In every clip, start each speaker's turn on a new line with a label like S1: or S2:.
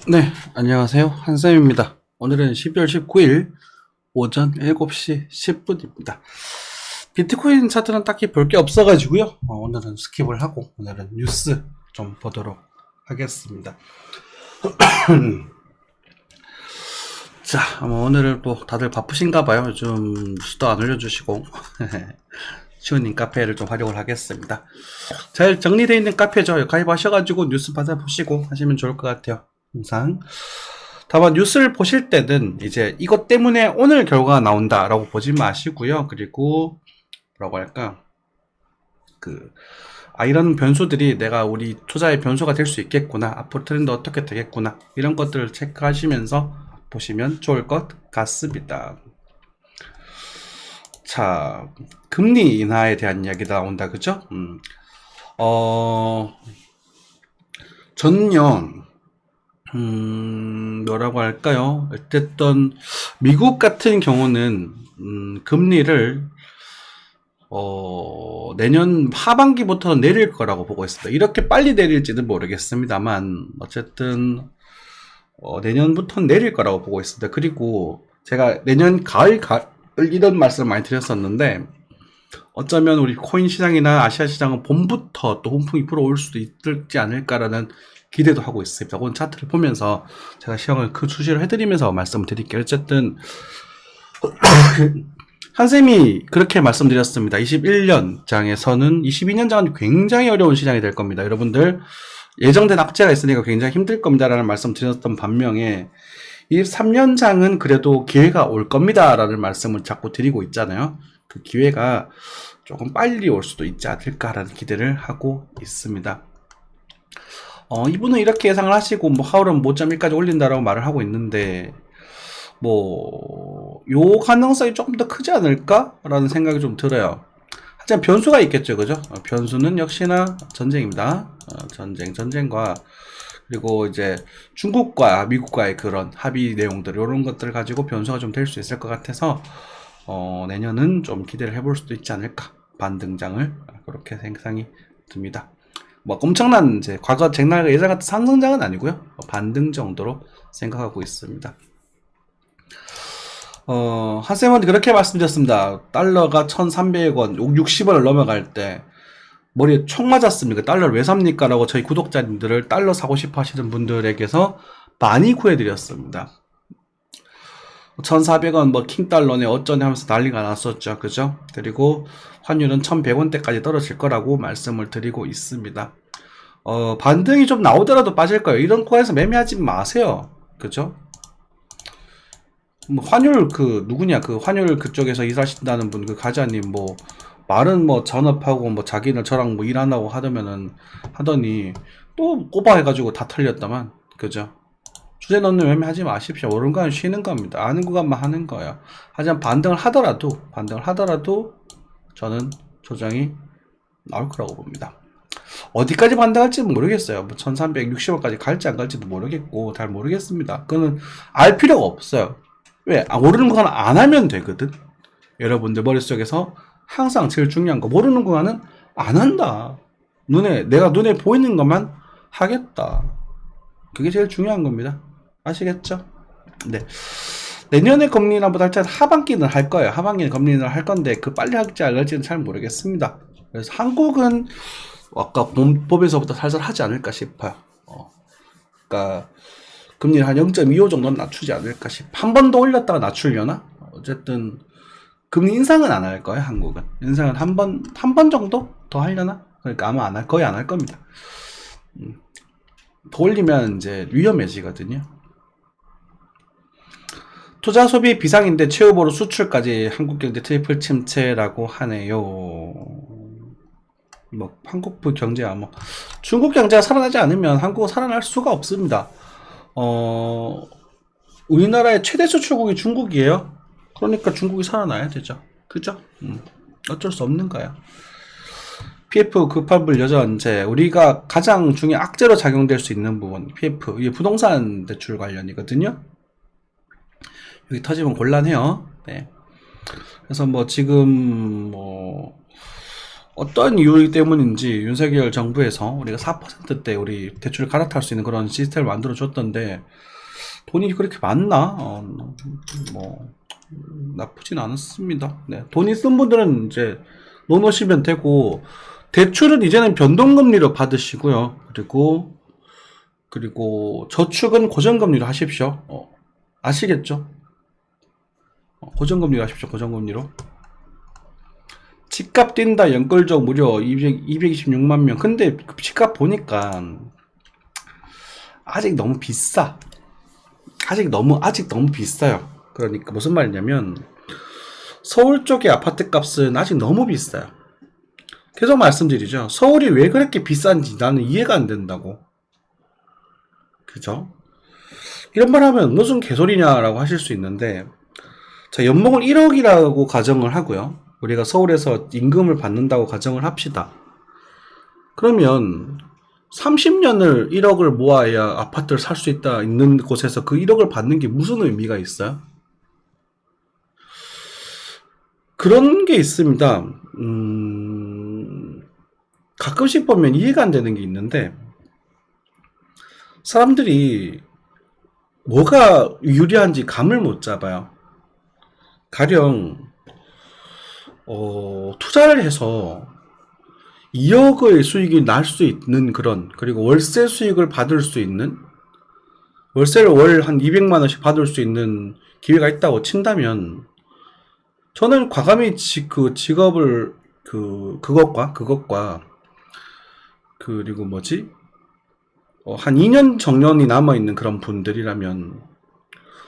S1: 네, 안녕하세요. 한쌤입니다. 오늘은 12월 19일 오전 7시 10분입니다. 비트코인 차트는 딱히 볼 게 없어가지고요. 오늘은 스킵을 하고 오늘은 뉴스 좀 보도록 하겠습니다. 자, 오늘은 또 다들 바쁘신가 봐요. 요즘 뉴스도 안 올려주시고 시우님 카페를 좀 활용을 하겠습니다. 잘 정리되어 있는 카페죠. 가입하셔가지고 뉴스 받아보시고 하시면 좋을 것 같아요. 항상 다만 뉴스를 보실 때는 이제 이것 때문에 오늘 결과가 나온다라고 보지 마시고요. 그리고 뭐라고 할까, 이런 변수들이 내가 우리 투자의 변수가 될 수 있겠구나, 앞으로 트렌드 어떻게 되겠구나, 이런 것들을 체크하시면서 보시면 좋을 것 같습니다. 자, 금리 인하에 대한 이야기가 나온다, 그죠? 저는요, 뭐라고 할까요? 어쨌든, 미국 같은 경우는, 금리를, 내년 하반기부터는 내릴 거라고 보고 있습니다. 이렇게 빨리 내릴지는 모르겠습니다만, 어쨌든, 내년부터는 내릴 거라고 보고 있습니다. 그리고 제가 내년 가을, 이런 말씀을 많이 드렸었는데, 어쩌면 우리 코인 시장이나 아시아 시장은 봄부터 또 훈풍이 불어올 수도 있지 않을까라는 기대도 하고 있습니다. 오늘 차트를 보면서 제가 시황을 그 추시를 해드리면서 말씀을 드릴게요. 어쨌든 한쌤이 그렇게 말씀드렸습니다. 21년 장에서는 22년 장은 굉장히 어려운 시장이 될 겁니다. 여러분들 예정된 악재가 있으니까 굉장히 힘들 겁니다라는 말씀 드렸던 반면에 23년 장은 그래도 기회가 올 겁니다라는 말씀을 자꾸 드리고 있잖아요. 그 기회가 조금 빨리 올 수도 있지 않을까라는 기대를 하고 있습니다. 이분은 이렇게 예상을 하시고, 하울은 5.1까지 올린다라고 말을 하고 있는데, 요 가능성이 조금 더 크지 않을까라는 생각이 좀 들어요. 하지만 변수가 있겠죠, 그죠? 변수는 역시나 전쟁입니다. 전쟁과, 그리고 이제 중국과 미국과의 그런 합의 내용들, 이런 것들을 가지고 변수가 좀 될 수 있을 것 같아서, 내년은 좀 기대를 해볼 수도 있지 않을까. 반등장을. 그렇게 생각이 듭니다. 엄청난, 이제, 과거 쟁날 예전 같은 상승장은 아니고요. 반등 정도로 생각하고 있습니다. 한쌤은 그렇게 말씀드렸습니다. 달러가 1,300원, 60원을 넘어갈 때, 머리에 총 맞았습니까? 달러를 왜 삽니까? 라고 저희 구독자님들을 달러 사고 싶어 하시는 분들에게서 많이 구해드렸습니다. 1,400원 킹달러네 어쩌네 하면서 난리가 났었죠. 그죠? 그리고 환율은 1,100원대까지 떨어질 거라고 말씀을 드리고 있습니다. 반등이 좀 나오더라도 빠질 거예요. 이런 코에서 매매하지 마세요. 그죠? 환율 누구냐, 환율 그쪽에서 일하신다는 분, 가자님, 말은 전업하고 자기는 저랑 일 안 하고 하더니 또 꼬바해가지고 다 털렸다만. 그죠? 주제 넘는 매매하지 마십시오. 모르는 건 쉬는 겁니다. 아는 것만 하는 거예요. 하지만 반등을 하더라도 저는 조정이 나올 거라고 봅니다. 어디까지 반등할지는 모르겠어요. 1360원까지 갈지 안 갈지도 모르겠고, 잘 모르겠습니다. 그거는 알 필요가 없어요. 왜? 모르는 거 하나 안 하면 되거든. 여러분들 머릿속에서 항상 제일 중요한 거, 모르는 거 하나는 안 한다. 내가 눈에 보이는 것만 하겠다. 그게 제일 중요한 겁니다. 아시겠죠? 네. 내년에 금리 인하보다 할지 하반기는 할 거예요. 하반기는 금리 인하를 할 건데, 빨리 할지 안 할지는 잘 모르겠습니다. 그래서 한국은 아까 법에서부터 살살 하지 않을까 싶어요. 그러니까 금리를 한 0.25 정도는 낮추지 않을까 싶어. 한 번 더 올렸다가 낮추려나? 어쨌든 금리 인상은 안 할 거예요. 한국은 인상은 한 번 정도 더 하려나? 그러니까 아마 거의 안 할 겁니다. 더 올리면 이제 위험해지거든요. 투자 소비 비상인데 최후보로 수출까지 한국경제 트리플 침체라고 하네요. 한국 경제야 중국 경제가 살아나지 않으면 한국은 살아날 수가 없습니다. 우리나라의 최대 수출국이 중국이에요. 그러니까 중국이 살아나야 되죠. 그죠? 어쩔 수 없는 거야. PF 급환불 여전제, 우리가 가장 중요한 악재로 작용될 수 있는 부분, PF, 이게 부동산 대출 관련이거든요. 여기 터지면 곤란해요. 네. 그래서 지금 어떤 이유 때문인지 윤석열 정부에서 우리가 4%대 우리 대출을 갈아탈 수 있는 그런 시스템을 만들어 줬던데 돈이 그렇게 많나? 뭐 나쁘진 않았습니다. 네, 돈 있는 분들은 이제 넣으시면 되고 대출은 이제는 변동금리로 받으시고요. 그리고 저축은 고정금리로 하십시오. 아시겠죠? 고정금리로 하십시오. 고정금리로. 집값 뛴다 연끌족 무려 226만 명. 근데 집값 보니까 아직 너무 비싸. 아직 너무 비싸요. 그러니까 무슨 말이냐면 서울 쪽의 아파트 값은 아직 너무 비싸요. 계속 말씀드리죠. 서울이 왜 그렇게 비싼지 나는 이해가 안 된다고. 그죠? 이런 말 하면 무슨 개소리냐라고 하실 수 있는데, 자, 연봉을 1억이라고 가정을 하고요. 우리가 서울에서 임금을 받는다고 가정을 합시다. 그러면 30년을 1억을 모아야 아파트를 살 수 있는 곳에서 그 1억을 받는 게 무슨 의미가 있어요? 그런 게 있습니다. 가끔씩 보면 이해가 안 되는 게 있는데, 사람들이 뭐가 유리한지 감을 못 잡아요. 가령 투자를 해서 2억의 수익이 날 수 있는 그리고 월세 수익을 받을 수 있는, 월세를 월 한 200만 원씩 받을 수 있는 기회가 있다고 친다면, 저는 과감히 그 직업을 그것과 그리고 한 2년 정년이 남아있는 그런 분들이라면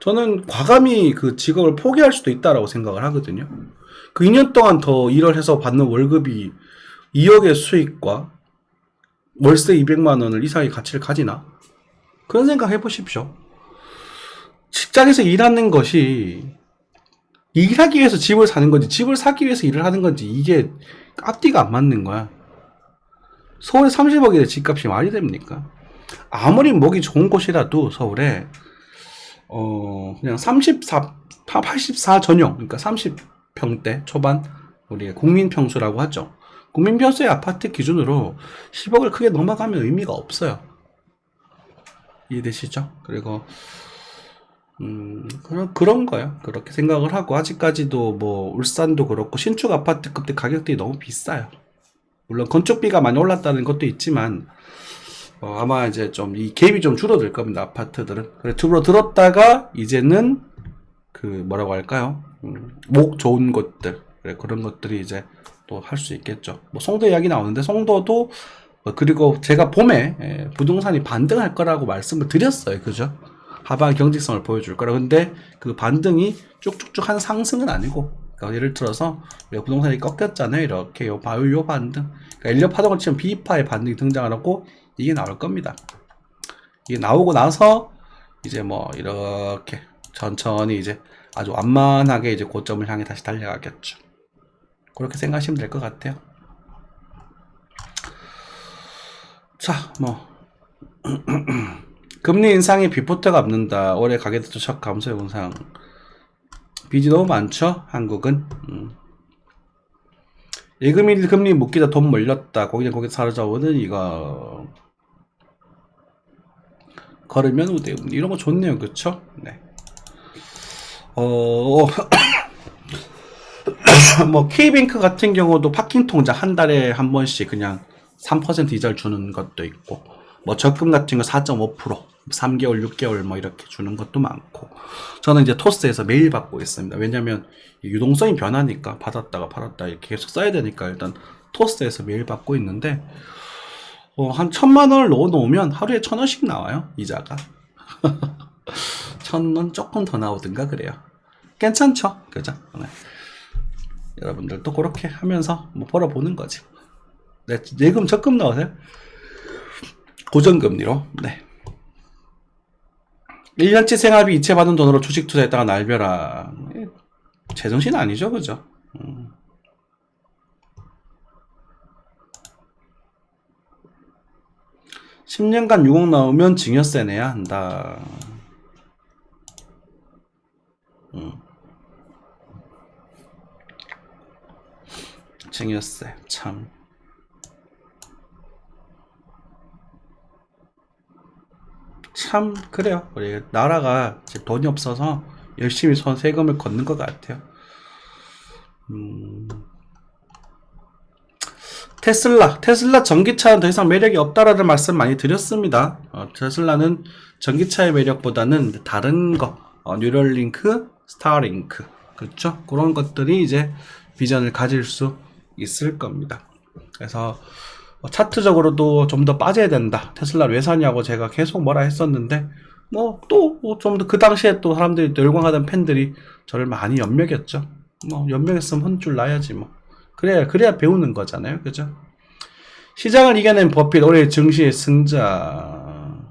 S1: 저는 과감히 그 직업을 포기할 수도 있다라고 생각을 하거든요. 그 2년 동안 더 일을 해서 받는 월급이 2억의 수익과 월세 200만 원을 이상의 가치를 가지나? 그런 생각 해보십시오. 직장에서 일하는 것이 일하기 위해서 집을 사는 건지 집을 사기 위해서 일을 하는 건지 이게 앞뒤가 안 맞는 거야. 서울에 30억의 집값이 말이 됩니까? 아무리 목이 좋은 곳이라도 서울에 그냥 84 전용, 그러니까 30평대 초반, 우리 국민평수라고 하죠. 국민평수의 아파트 기준으로 10억을 크게 넘어가면 의미가 없어요. 이해되시죠? 그리고 그런 거예요. 그렇게 생각을 하고, 아직까지도 울산도 그렇고 신축 아파트급대 가격들이 너무 비싸요. 물론 건축비가 많이 올랐다는 것도 있지만 아마 이제 좀 이 갭이 좀 줄어들 겁니다. 아파트들은. 그래 줄어들었다가 이제는 뭐라고 할까요? 목 좋은 곳들, 그래, 그런 것들이 이제 또 할 수 있겠죠. 송도 이야기 나오는데 송도도 그리고 제가 봄에 부동산이 반등할 거라고 말씀을 드렸어요. 그죠? 하방 경직성을 보여줄 거라. 근데 그 반등이 쭉쭉쭉 한 상승은 아니고, 그러니까 예를 들어서 우리가 부동산이 꺾였잖아요. 이렇게 요 반등, 그러니까 인력 파동을 치면 B파의 반등이 등장을 하고 이게 나올 겁니다. 이게 나오고 나서 이제 이렇게 천천히 이제 아주 완만하게 이제 고점을 향해 다시 달려가겠죠. 그렇게 생각하시면 될 것 같아요. 자, 금리 인상이 비포트가 없는다. 올해 가계대출 첫 감소 영상. 빚이 너무 많죠? 한국은. 예금일 금리 묶이다 돈 몰렸다. 고기 사라져오는 이거. 걸으면 우대금. 이런 거 좋네요. 그쵸? 네. K뱅크 같은 경우도 파킹 통장 한 달에 한 번씩 그냥 3% 이자를 주는 것도 있고, 적금 같은 거 4.5%, 3개월, 6개월 이렇게 주는 것도 많고, 저는 이제 토스에서 매일 받고 있습니다. 왜냐면 유동성이 변하니까 받았다가 팔았다 이렇게 계속 써야 되니까 일단 토스에서 매일 받고 있는데, 한 1,000만 원을 넣어 놓으면 하루에 1,000원씩 나와요, 이자가. 1,000원 조금 더 나오든가 그래요. 괜찮죠? 그죠? 네. 여러분들도 그렇게 하면서 벌어보는 거지. 네, 예금 적금 넣으세요. 고정금리로. 네. 1년치 생활비 이체 받은 돈으로 주식 투자했다가 날벼라. 제정신 아니죠, 그죠? 10년간 6억 나오면 증여세 내야 한다. 겁쟁이였어요. 참. 참 그래요. 우리 나라가 이제 돈이 없어서 열심히 세금을 걷는 것 같아요. 테슬라 전기차는 더 이상 매력이 없다라는 말씀 많이 드렸습니다. 테슬라는 전기차의 매력보다는 다른 거, 뉴럴링크, 스타링크, 그렇죠? 그런 것들이 이제 비전을 가질 수 있을 겁니다. 그래서 차트적으로도 좀 더 빠져야 된다. 테슬라를 왜 사냐고 제가 계속 뭐라 했었는데, 뭐 또 좀 더 그 당시에 또 사람들이 열광하던 팬들이 저를 많이 연맥했죠. 뭐 연맥했으면 혼줄 나야지 뭐. 그래야 배우는 거잖아요. 그죠? 시장을 이겨낸 버핏 올해 증시의 승자.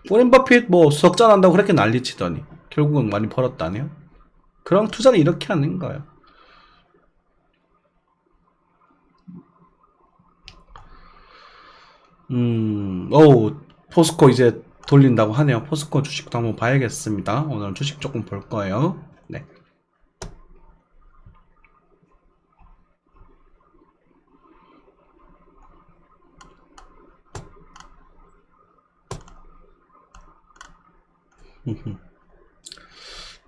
S1: 워렌 버핏 뭐 수석자 난다고 그렇게 난리치더니 결국은 많이 벌었다네요. 그런 투자는 이렇게 하는 거예요. 포스코 이제 돌린다고 하네요. 포스코 주식도 한번 봐야겠습니다. 오늘 주식 조금 볼 거예요. 네.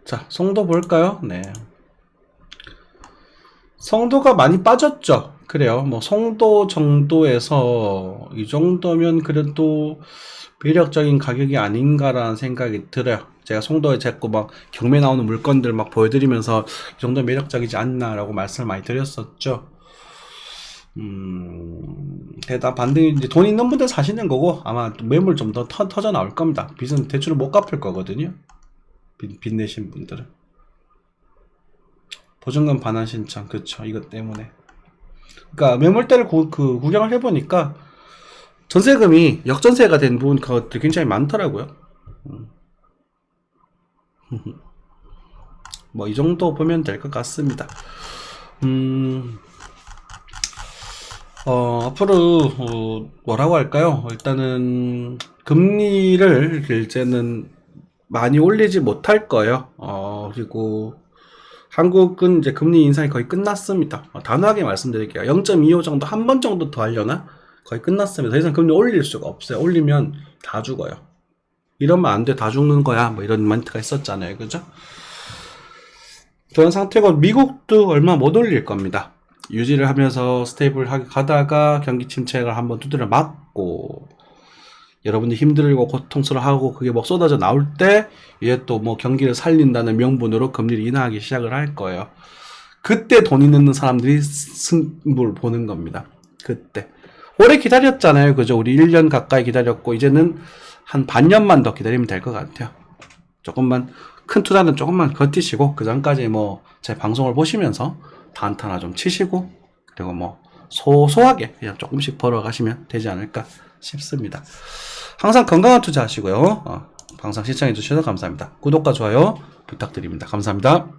S1: 자, 송도 볼까요? 네. 송도가 많이 빠졌죠. 그래요. 뭐 송도 정도에서 이 정도면 그래도 매력적인 가격이 아닌가라는 생각이 들어요. 제가 송도에 자꾸 막 경매 나오는 물건들 막 보여드리면서 이 정도 매력적이지 않나라고 말씀을 많이 드렸었죠. 대다 반등이 이제 돈 있는 분들 사시는 거고 아마 매물 좀 더 터져 나올 겁니다. 빚은 대출을 못 갚을 거거든요. 빚 내신 분들은. 보증금 반환 신청, 그쵸. 이것 때문에. 그러니까 매물대를 구경을 해보니까 전세금이 역전세가 된 부분 것들이 굉장히 많더라고요. 뭐 이 정도 보면 될 것 같습니다. 앞으로 뭐라고 할까요? 일단은 금리를 이제는 많이 올리지 못할 거예요. 그리고 한국은 이제 금리 인상이 거의 끝났습니다. 단호하게 말씀드릴게요. 0.25 정도 한 번 정도 더 하려나? 거의 끝났습니다. 더 이상 금리 올릴 수가 없어요. 올리면 다 죽어요. 이러면 안 돼, 다 죽는 거야. 뭐 이런 멘트가 있었잖아요. 그죠? 그런 상태고 미국도 얼마 못 올릴 겁니다. 유지를 하면서 스테이블하게 가다가 경기 침체를 한번 두드려 맞고 여러분들 힘들고 고통스러워하고 그게 뭐 쏟아져 나올 때 얘 또 뭐 경기를 살린다는 명분으로 금리를 인하하기 시작을 할 거예요. 그때 돈 있는 사람들이 승부를 보는 겁니다. 그때 오래 기다렸잖아요. 그죠? 우리 1년 가까이 기다렸고 이제는 한 반년만 더 기다리면 될 것 같아요. 조금만 큰 투자는 조금만 버티시고 그 전까지 뭐 제 방송을 보시면서 단타나 좀 치시고 그리고 뭐 소소하게 그냥 조금씩 벌어가시면 되지 않을까 싶습니다. 항상 건강한 투자 하시고요. 방송 시청해 주셔서 감사합니다. 구독과 좋아요 부탁드립니다. 감사합니다.